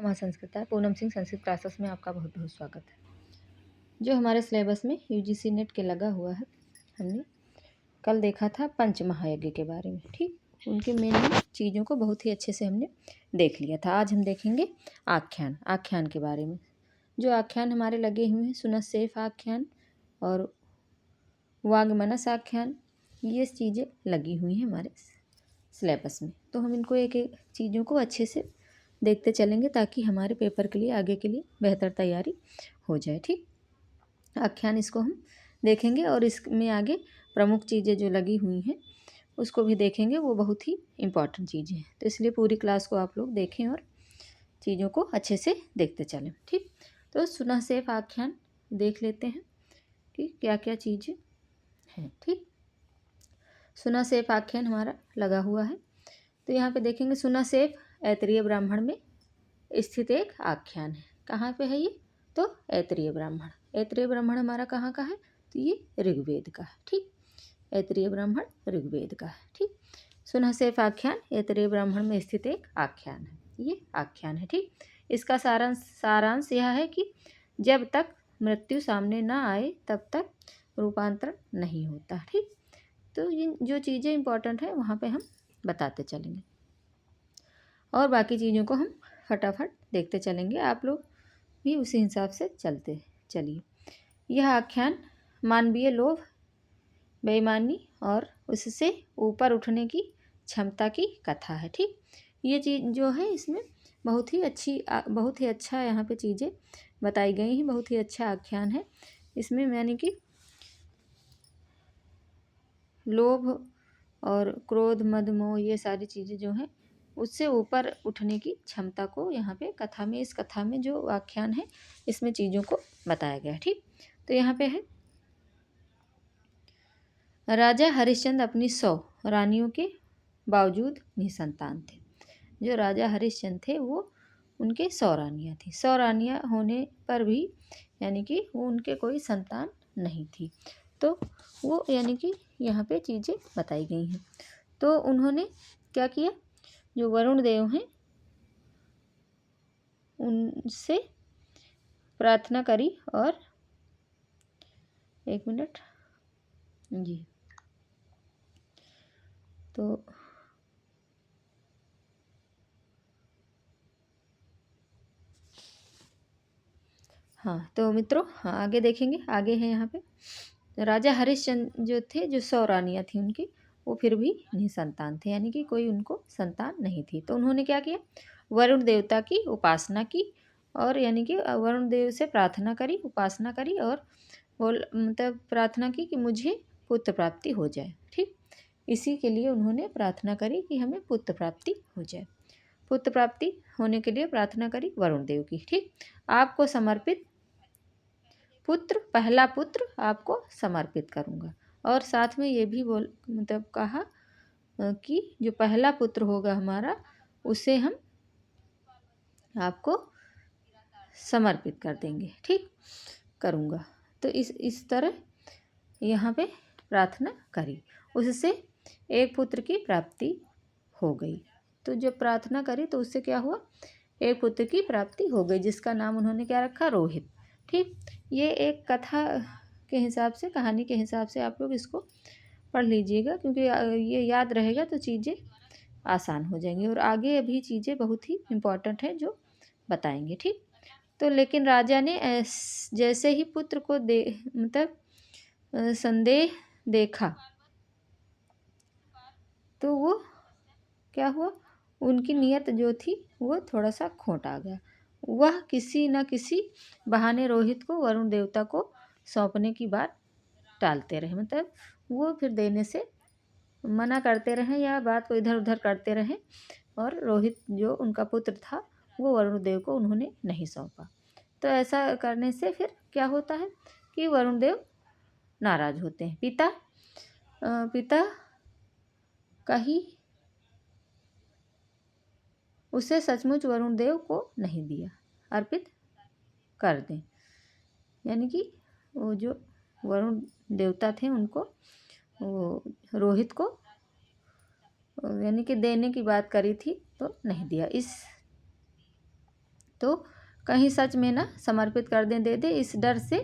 माँ संस्कृता पूनम सिंह संस्कृत क्लासेस में आपका बहुत बहुत स्वागत है। जो हमारे सिलेबस में यूजीसी नेट के लगा हुआ है, हमने कल देखा था पंच महायज्ञ के बारे में। ठीक, उनके मेन चीज़ों को बहुत ही अच्छे से हमने देख लिया था। आज हम देखेंगे आख्यान के बारे में। जो आख्यान हमारे लगे हुए हैं, सुनस्सेफ आख्यान और वाग्मनस आख्यान, ये चीज़ें लगी हुई हैं हमारे सिलेबस में। तो हम इनको एक एक चीज़ों को अच्छे से देखते चलेंगे ताकि हमारे पेपर के लिए आगे के लिए बेहतर तैयारी हो जाए। ठीक, आख्यान इसको हम देखेंगे और इसमें आगे प्रमुख चीज़ें जो लगी हुई हैं उसको भी देखेंगे। वो बहुत ही इम्पॉर्टेंट चीज़ें हैं, तो इसलिए पूरी क्लास को आप लोग देखें और चीज़ों को अच्छे से देखते चलें। ठीक, तो सुनहसेफ आख्यान देख लेते हैं कि क्या क्या चीज़ें हैं। ठीक, सुनहसेफ आख्यान हमारा लगा हुआ है। तो यहाँ पे देखेंगे सुनहसेफ ऐतरेय ब्राह्मण में स्थित एक आख्यान है। कहाँ पे है ये? तो ऐतरेय ब्राह्मण। ऐतरेय ब्राह्मण हमारा कहाँ का है? तो ये ऋग्वेद का है। ठीक, ऐतरेय ब्राह्मण ऋग्वेद का है। ठीक, सुनहसेफ आख्यान ऐतरेय ब्राह्मण में स्थित एक आख्यान है। ये आख्यान है। ठीक, इसका सारांश यह है कि जब तक मृत्यु सामने ना आए तब तक रूपांतरण नहीं होता। ठीक, तो ये जो चीज़ें इंपॉर्टेंट है वहाँ पे हम बताते चलेंगे और बाकी चीज़ों को हम फटाफट देखते चलेंगे। आप लोग भी उसी हिसाब से चलते चलिए। यह आख्यान मानवीय लोभ, बेईमानी और उससे ऊपर उठने की क्षमता की कथा है। ठीक, ये चीज़ जो है इसमें बहुत ही अच्छा यहाँ पे चीज़ें बताई गई हैं। बहुत ही अच्छा आख्यान है इसमें, यानी कि लोभ और क्रोध, मद, मोह, ये सारी चीज़ें जो हैं उससे ऊपर उठने की क्षमता को यहाँ पे इस कथा में जो आख्यान है इसमें चीज़ों को बताया गया है। ठीक, तो यहाँ पे है राजा हरिश्चंद्र अपनी 100 रानियों के बावजूद निसंतान थे। जो राजा हरिश्चंद्र थे वो उनके 100 रानियाँ थी। 100 रानियाँ होने पर भी यानी कि वो उनके कोई संतान नहीं थी। तो वो यानी कि यहाँ पे चीज़ें बताई गई हैं। तो उन्होंने क्या किया, जो वरुण देव हैं उनसे प्रार्थना करी और एक मिनट जी, तो हाँ, तो मित्रों हाँ आगे देखेंगे। आगे है यहाँ पे राजा हरिश्चंद्र जो थे, जो 100 रानियाँ थी उनकी, वो फिर भी निसंतान थे, यानी कि कोई उनको संतान नहीं थी। तो उन्होंने क्या किया, वरुण देवता की उपासना की और यानी कि वरुण देव से प्रार्थना करी, उपासना करी और मतलब प्रार्थना की कि मुझे पुत्र प्राप्ति हो जाए। ठीक, इसी के लिए उन्होंने प्रार्थना करी कि हमें पुत्र प्राप्ति हो जाए। पुत्र प्राप्ति होने के लिए प्रार्थना करी वरुण देव की। ठीक, आपको समर्पित पुत्र, पहला पुत्र आपको समर्पित करूँगा। और साथ में ये भी मतलब कहा कि जो पहला पुत्र होगा हमारा उसे हम आपको समर्पित कर देंगे। ठीक, करूँगा। तो इस तरह यहाँ पे प्रार्थना करी, उससे एक पुत्र की प्राप्ति हो गई। तो जब प्रार्थना करी तो उससे क्या हुआ, एक पुत्र की प्राप्ति हो गई, जिसका नाम उन्होंने क्या रखा, रोहित। ठीक, ये एक कथा के हिसाब से, कहानी के हिसाब से आप लोग इसको पढ़ लीजिएगा, क्योंकि ये याद रहेगा तो चीज़ें आसान हो जाएंगी और आगे अभी चीज़ें बहुत ही इम्पोर्टेंट हैं जो बताएंगे। ठीक, तो लेकिन राजा ने जैसे ही पुत्र को मतलब संदेह देखा तो वो क्या हुआ, उनकी नीयत जो थी वो थोड़ा सा खोट आ गया। वह किसी न किसी बहाने रोहित को वरुण देवता को सौंपने की बात टालते रहे, मतलब वो फिर देने से मना करते रहे या बात को इधर उधर करते रहे और रोहित जो उनका पुत्र था वो वरुण देव को उन्होंने नहीं सौंपा। तो ऐसा करने से फिर क्या होता है कि वरुण देव नाराज होते हैं। पिता का ही उसे सचमुच वरुण देव को नहीं दिया, अर्पित कर दें, यानी कि वो जो वरुण देवता थे उनको वो रोहित को यानी कि देने की बात करी थी तो नहीं दिया। तो कहीं सच में ना समर्पित कर दें दे दे, इस डर से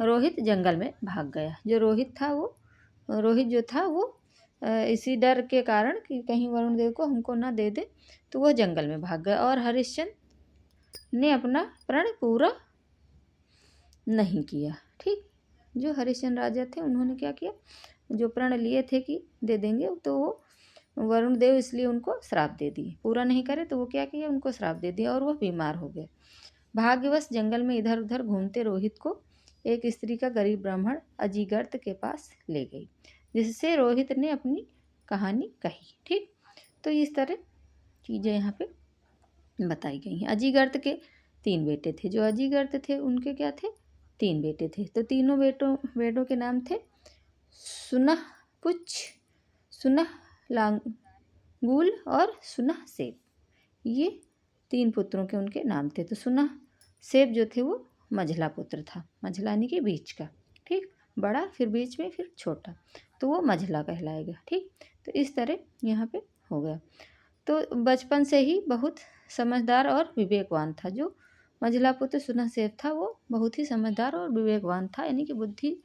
रोहित जंगल में भाग गया। जो रोहित जो था वो इसी डर के कारण कि कहीं वरुण देव को हमको ना दे दे, तो वह जंगल में भाग गया। और हरिश्चंद्र ने अपना प्रण पूरा नहीं किया। ठीक, जो हरिश्चंद्र राजा थे उन्होंने क्या किया, जो प्रण लिए थे कि दे देंगे, तो वो वरुण देव इसलिए उनको श्राप दे दिए। पूरा नहीं करे तो वो क्या किया, उनको श्राप दे दिया और वह बीमार हो गए। भाग्यवश जंगल में इधर उधर घूमते रोहित को एक स्त्री का गरीब ब्राह्मण अजीगर्त के पास ले गई, जिससे रोहित ने अपनी कहानी कही। ठीक, तो इस तरह चीज़ें यहाँ पे बताई गई हैं। अजीगर्त के 3 बेटे थे। जो अजीगर्त थे उनके क्या थे, 3 बेटे थे। तो तीनों बेटों के नाम थे सुनह पुच्छ, सुनह लांगूल और सुनह सेब। ये 3 पुत्रों के उनके नाम थे। तो सुनह सेब जो थे वो मझला पुत्र था, मझला यानी कि बीच का। ठीक, बड़ा फिर बीच में फिर छोटा, तो वो मझला कहलाएगा। ठीक, तो इस तरह यहाँ पे हो गया। तो बचपन से ही बहुत समझदार और विवेकवान था। जो मझला पुत्र सुनह सेब था वो बहुत ही समझदार और विवेकवान था, यानी कि बुद्धि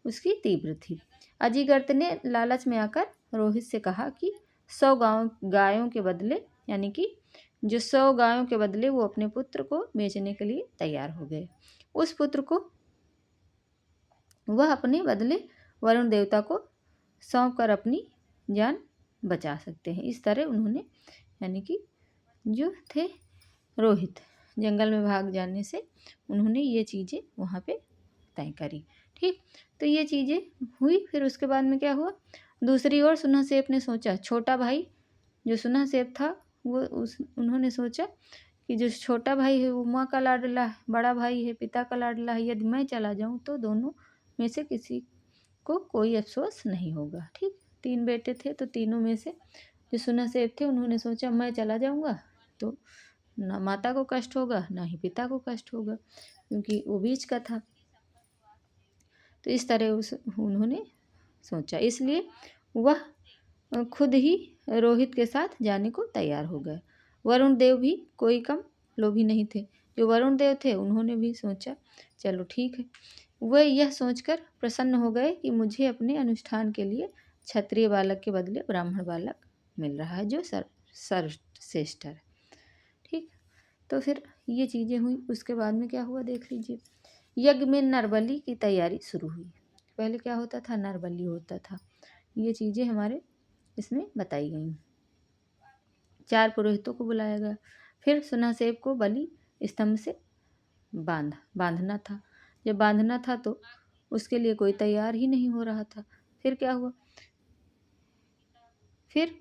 उसकी तीव्र थी। अजीगर्त ने लालच में आकर रोहित से कहा कि 100 गायों के बदले, यानी कि जो 100 गायों के बदले वो अपने पुत्र को बेचने के लिए तैयार हो गए। उस पुत्र को वह अपने बदले वरुण देवता को सौंप कर अपनी जान बचा सकते हैं। इस तरह उन्होंने, यानी कि जो थे रोहित, जंगल में भाग जाने से उन्होंने ये चीज़ें वहाँ पे तय करी। ठीक, तो ये चीज़ें हुई। फिर उसके बाद में क्या हुआ, दूसरी ओर सुनह सेब ने सोचा, छोटा भाई जो सुनह सेब था वो उन्होंने सोचा कि जो छोटा भाई है वो माँ का लाडला है, बड़ा भाई है पिता का लाडला है, यदि मैं चला जाऊँ तो दोनों में से किसी को कोई अफसोस नहीं होगा। ठीक, 3 बेटे थे, तो तीनों में से जो सुनह सेब थे उन्होंने सोचा मैं चला जाऊँगा तो ना माता को कष्ट होगा ना ही पिता को कष्ट होगा, क्योंकि वो बीच का था। तो इस तरह उन्होंने सोचा, इसलिए वह खुद ही रोहित के साथ जाने को तैयार हो गए। वरुण देव भी कोई कम लोभी नहीं थे। जो वरुण देव थे उन्होंने भी सोचा चलो ठीक है। वे यह सोचकर प्रसन्न हो गए कि मुझे अपने अनुष्ठान के लिए क्षत्रिय बालक के बदले ब्राह्मण बालक मिल रहा है जो सर्वश्रेष्ठ है। ठीक, तो फिर ये चीज़ें हुई। उसके बाद में क्या हुआ देख लीजिए, यज्ञ में नरबली की तैयारी शुरू हुई। पहले क्या होता था, नरबली होता था। ये चीज़ें हमारे इसमें बताई गई। 4 पुरोहितों को बुलाया गया। फिर सुनह सेब को बलि स्तंभ से बांधना था। जब बांधना था तो उसके लिए कोई तैयार ही नहीं हो रहा था। फिर क्या हुआ, फिर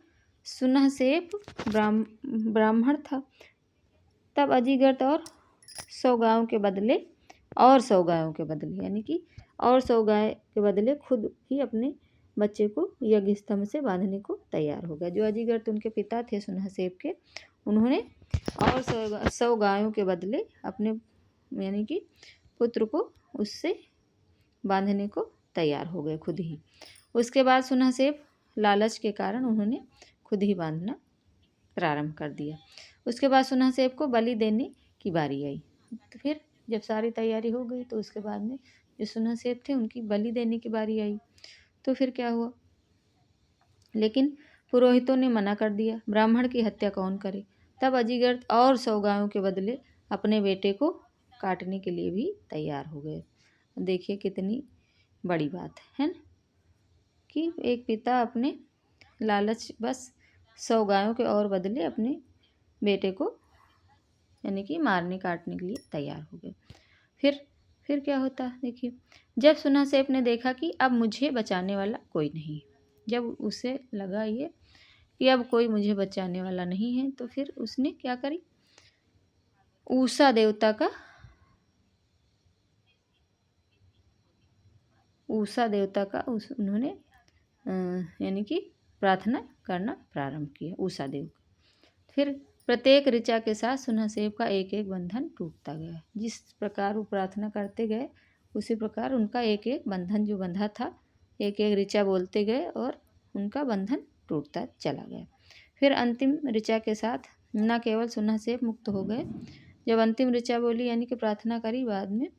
सुनह सेब ब्राह्मण था। तब अजीगर्त और 100 गायों के बदले और 100 गायों के बदले, यानी कि और 100 गाय के बदले खुद ही अपने बच्चे को यज्ञ स्तंभ से बांधने को तैयार हो गया। जो अजीगर्त उनके पिता थे सुनह सेब के, उन्होंने और 100 गायों के बदले अपने, यानी कि पुत्र को उससे बांधने को तैयार हो गए खुद ही। उसके बाद सुनह सेब लालच के कारण उन्होंने खुद ही बांधना प्रारंभ कर दिया। उसके बाद सुनह सेब को बलि देने की बारी आई। तो फिर जब सारी तैयारी हो गई तो उसके बाद में जो सुनह सेब थे उनकी बलि देने की बारी आई। तो फिर क्या हुआ, लेकिन पुरोहितों ने मना कर दिया, ब्राह्मण की हत्या कौन करे। तब अजीगर्त और 100 गायों के बदले अपने बेटे को काटने के लिए भी तैयार हो गए। देखिए कितनी बड़ी बात है ना, कि एक पिता अपने लालच बस 100 गायों के और बदले अपने बेटे को, यानी कि मारने काटने के लिए तैयार हो गए। फिर क्या होता है देखिए, जब सुनह सेब ने देखा कि अब मुझे बचाने वाला कोई नहीं, जब उसे लगा ये कि अब कोई मुझे बचाने वाला नहीं है, तो फिर उसने क्या करी, उषा देवता का उन्होंने यानी कि प्रार्थना करना प्रारंभ किया उषा देव। फिर प्रत्येक ऋचा के साथ सुनह सेब का एक एक बंधन टूटता गया। जिस प्रकार वो प्रार्थना करते गए उसी प्रकार उनका एक एक बंधन जो बंधा था, एक एक ऋचा बोलते गए और उनका बंधन टूटता चला गया। फिर अंतिम ऋचा के साथ न केवल सुनह सेब मुक्त हो गए, जब अंतिम ऋचा बोली यानी कि प्रार्थना करी बाद में,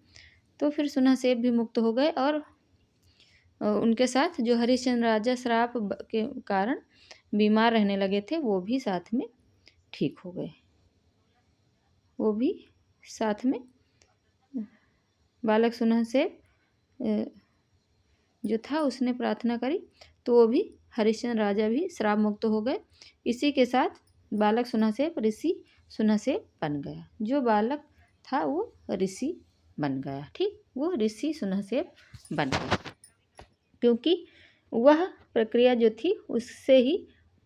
तो फिर सुनहसेब भी मुक्त हो गए और उनके साथ जो हरिश्चंद्र राजा श्राप के कारण बीमार रहने लगे थे वो भी साथ में ठीक हो गए। वो भी साथ में बालक सुनहसेब जो था उसने प्रार्थना करी तो वो भी हरिश्चंद्र राजा भी श्राप मुक्त हो गए। इसी के साथ बालक सुनहसेब ऋषि सुनहसेब बन गया। जो बालक था वो ऋषि बन गया। ठीक, वो ऋषि सुनहसेब बन गया क्योंकि वह प्रक्रिया जो थी उससे ही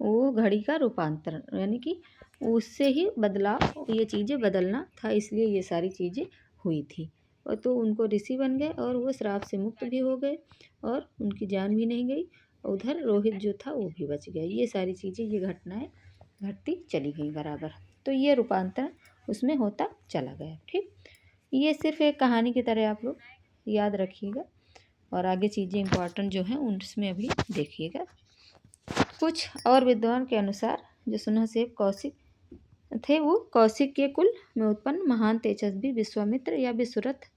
वो घड़ी का रूपांतरण यानी कि उससे ही बदलाव, ये चीज़ें बदलना था, इसलिए ये सारी चीज़ें हुई थी। और तो उनको ऋषि बन गए और वो श्राप से मुक्त भी हो गए और उनकी जान भी नहीं गई। उधर रोहित जो था वो भी बच गया। ये सारी चीज़ें, ये घटनाएं घटती चली गई बराबर। तो ये रूपांतरण उसमें होता चला गया। ठीक, ये सिर्फ एक कहानी की तरह आप लोग याद रखिएगा और आगे चीज़ें इम्पॉर्टेंट जो हैं उसमें अभी देखिएगा। कुछ और विद्वान के अनुसार जो सुनहसेब कौशिक थे वो कौशिक के कुल में उत्पन्न महान तेजस्वी विश्वामित्र या विश्वरथ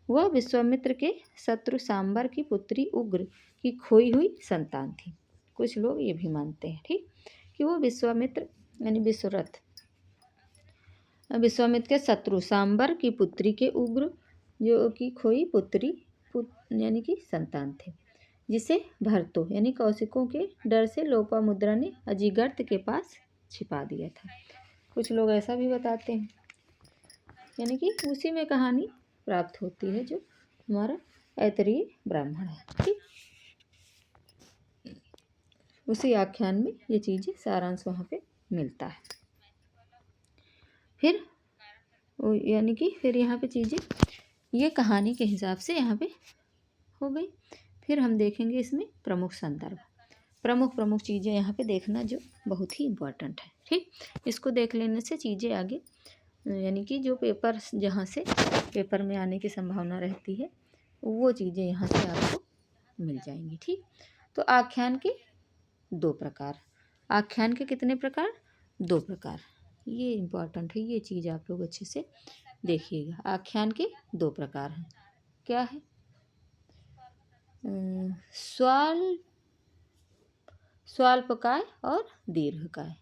वह विश्वामित्र के शत्रु सांबर की पुत्री उग्र की खोई हुई संतान थी। कुछ लोग ये भी मानते हैं ठीक कि वो विश्वामित्र यानी विश्वामित्र के शत्रु सांबर की पुत्री के उग्र जो की खोई पुत्री यानी कि संतान थे, जिसे भरतो यानी कौशिकों के डर से लोपामुद्रा ने अजिगर्त के पास छिपा दिया था। कुछ लोग ऐसा भी बताते हैं, यानी कि उसी में कहानी प्राप्त होती है जो हमारा ऐतरेय ब्राह्मण है। ठीक, उसी आख्यान में ये चीज़ें सारांश वहाँ पे मिलता है। फिर यानी कि फिर यहाँ पे चीज़ें ये कहानी के हिसाब से यहाँ पे हो गई। फिर हम देखेंगे इसमें प्रमुख संदर्भ, प्रमुख चीज़ें यहाँ पे देखना जो बहुत ही इम्पोर्टेंट है। ठीक, इसको देख लेने से चीज़ें आगे यानी कि जो पेपर जहाँ से पेपर में आने की संभावना रहती है वो चीज़ें यहाँ से आपको मिल जाएंगी। ठीक, तो आख्यान के 2 प्रकार, आख्यान के कितने प्रकार? 2 प्रकार। ये इम्पोर्टेंट है, ये चीज़ आप लोग अच्छे से देखिएगा। आख्यान के 2 प्रकार हैं। क्या है? स्वाल्पकाय और दीर्घकाय।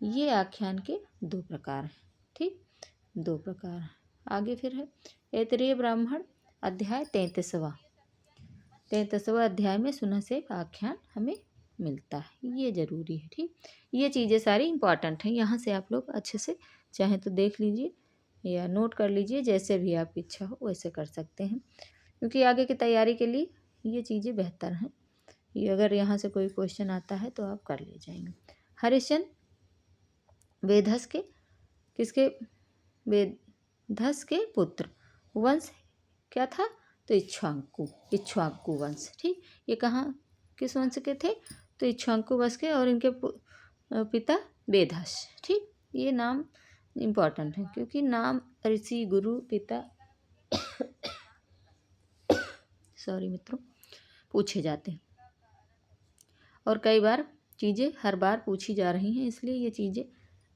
ये आख्यान के 2 प्रकार हैं। ठीक, 2 प्रकार। आगे फिर है ऐतरेय ब्राह्मण अध्याय 33वां अध्याय में सुनहसेब आख्यान हमें मिलता है। ये जरूरी है। ठीक, ये चीज़ें सारी इम्पॉर्टेंट हैं। यहाँ से आप लोग अच्छे से चाहे तो देख लीजिए या नोट कर लीजिए, जैसे भी आपकी इच्छा हो वैसे कर सकते हैं, क्योंकि आगे की तैयारी के लिए ये चीज़ें बेहतर हैं। ये अगर यहाँ से कोई क्वेश्चन आता है तो आप कर ले जाएंगे। हरिश्चंद्र वेदस के किसके? वेदस के पुत्र। वंश क्या था? तो इक्ष्वाकु वंश। ठीक, ये कहाँ किस वंश के थे? तो इक्ष्वाकु वंश के, और इनके पिता वेदस। ठीक, ये नाम इम्पॉर्टेंट है क्योंकि नाम ऋषि गुरु पिता सॉरी मित्रों पूछे जाते हैं और कई बार चीज़ें हर बार पूछी जा रही हैं, इसलिए ये चीज़ें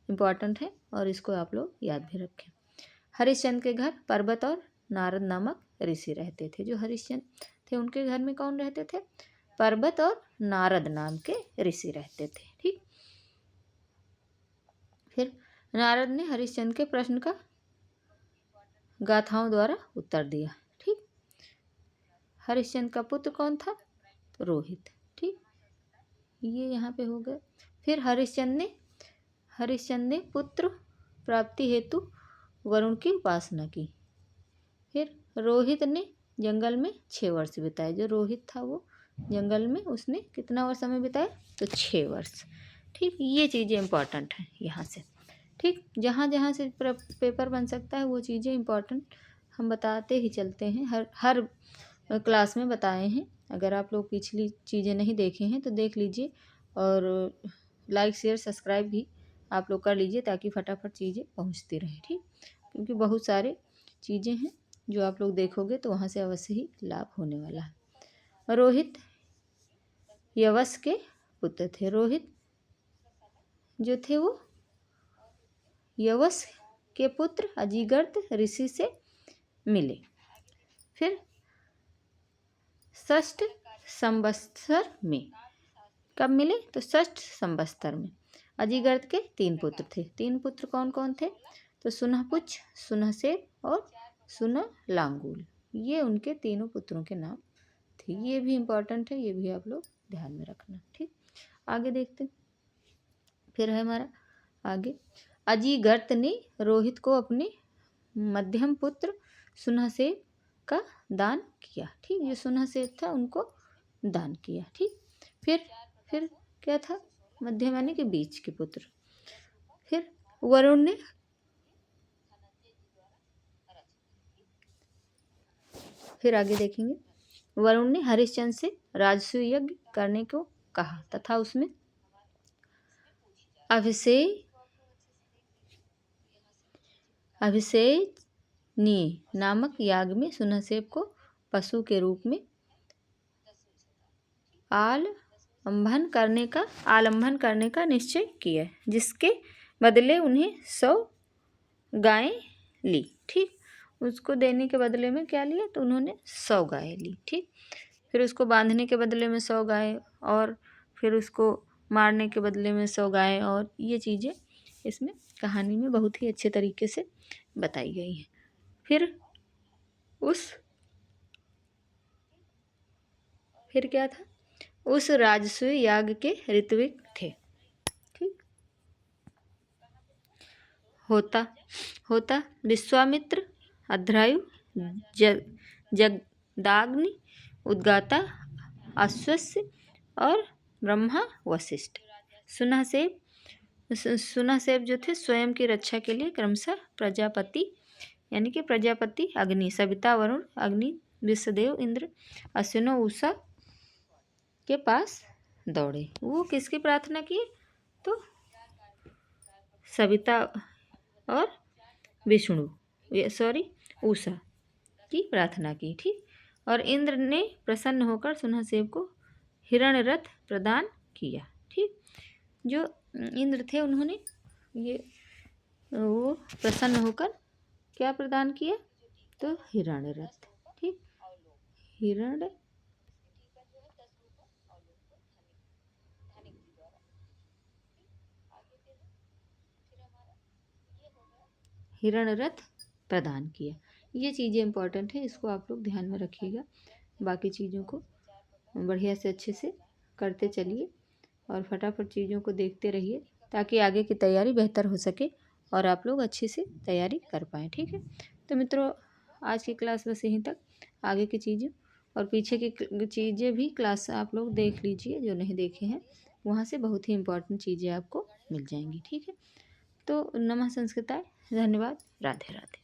इम्पॉर्टेंट है और इसको आप लोग याद भी रखें। हरिश्चंद्र के घर पर्वत और नारद नामक ऋषि रहते थे। जो हरिश्चंद्र थे उनके घर में कौन रहते थे? पर्वत और नारद नाम के ऋषि रहते थे। ठीक, फिर नारद ने हरिश्चंद्र के प्रश्न का गाथाओं द्वारा उत्तर दिया। ठीक, हरिश्चंद्र का पुत्र कौन था? तो रोहित। ठीक, ये यहाँ पे हो गए। फिर हरिश्चंद्र ने पुत्र प्राप्ति हेतु वरुण की उपासना की। फिर रोहित ने जंगल में 6 वर्ष बिताए। जो रोहित था वो जंगल में उसने कितना वर्ष समय बिताया? तो 6 वर्ष। ठीक, ये चीज़ें इम्पॉर्टेंट हैं यहाँ से। ठीक, जहाँ जहाँ से पेपर बन सकता है वो चीज़ें इम्पॉर्टेंट हम बताते ही चलते हैं, हर क्लास में बताए हैं। अगर आप लोग पिछली चीज़ें नहीं देखे हैं तो देख लीजिए और लाइक शेयर सब्सक्राइब भी आप लोग कर लीजिए ताकि फटाफट चीज़ें पहुंचती रहें। ठीक, क्योंकि बहुत सारे चीज़ें हैं जो आप लोग देखोगे तो वहाँ से अवश्य ही लाभ होने वाला है। रोहित यवस के पुत्र थे। रोहित जो थे वो यवस के पुत्र अजिगर्त ऋषि से मिले। फिर षष्ठ संवत्सर में, कब मिले? तो षष्ठ संवत्सर में। अजिगर्त के 3 पुत्र थे। 3 पुत्र कौन कौन थे? तो सुनहपुच्छ, सुनहसेब और सुनहलांगूल, ये उनके तीनों पुत्रों के नाम थे। ये भी इम्पोर्टेंट है, ये भी आप लोग ध्यान में रखना। ठीक, आगे देखते हैं। फिर है हमारा आगे, अजिगर्त ने रोहित को अपने मध्यम पुत्र सुनहसेब का दान किया। ठीक, जो सुनहसेब था उनको दान किया। ठीक, फिर क्या था? मध्यम यानी कि बीच के पुत्र। फिर वरुण ने, फिर आगे देखेंगे, वरुण ने हरिश्चंद्र से राजसूय यज्ञ करने को कहा तथा उसमें अभिषेचनीय नामक याग में सुनहसेब को पशु के रूप में आलम्बन करने का निश्चय किया, जिसके बदले उन्हें 100 गायें ली। ठीक, उसको देने के बदले में क्या लिया? तो उन्होंने 100 गायें ली। ठीक, फिर उसको बांधने के बदले में 100 गायें, और फिर उसको मारने के बदले में 100 गायें, और ये चीज़ें इसमें कहानी में बहुत ही अच्छे तरीके से बताई गई हैं। फिर क्या था? उस राजसूय याग के ऋत्विक थे। ठीक, होता विश्वामित्र, अध्रायु, जगदाग्नि, उद्गाता, अश्वस्य और ब्रह्मा वशिष्ठ। सुनहसेब जो थे स्वयं की रक्षा के लिए क्रमशः प्रजापति यानी कि प्रजापति अग्नि, सविता वरुण, अग्नि विश्वदेव इंद्र, अश्विनो उषा के पास दौड़े। वो किसकी प्रार्थना किए? तो सविता और उषा की प्रार्थना की। ठीक, और इंद्र ने प्रसन्न होकर सुनहसेब को हिरण रथ प्रदान किया। ठीक, जो इंद्र थे उन्होंने वो प्रसन्न होकर क्या प्रदान किया? तो हिरण रथ। ठीक, हिरण रथ प्रदान किया। ये चीज़ें इंपॉर्टेंट है, इसको आप लोग ध्यान में रखिएगा। बाकी चीज़ों को बढ़िया से अच्छे से करते चलिए और फटाफट चीज़ों को देखते रहिए, ताकि आगे की तैयारी बेहतर हो सके और आप लोग अच्छे से तैयारी कर पाएँ। ठीक है, तो मित्रों आज की क्लास बस यहीं तक। आगे की चीज़ें और पीछे की चीज़ें भी क्लास आप लोग देख लीजिए, जो नहीं देखे हैं वहाँ से बहुत ही इम्पोर्टेंट चीज़ें आपको मिल जाएंगी। ठीक है, तो नमः संस्कृताय, धन्यवाद, राधे राधे।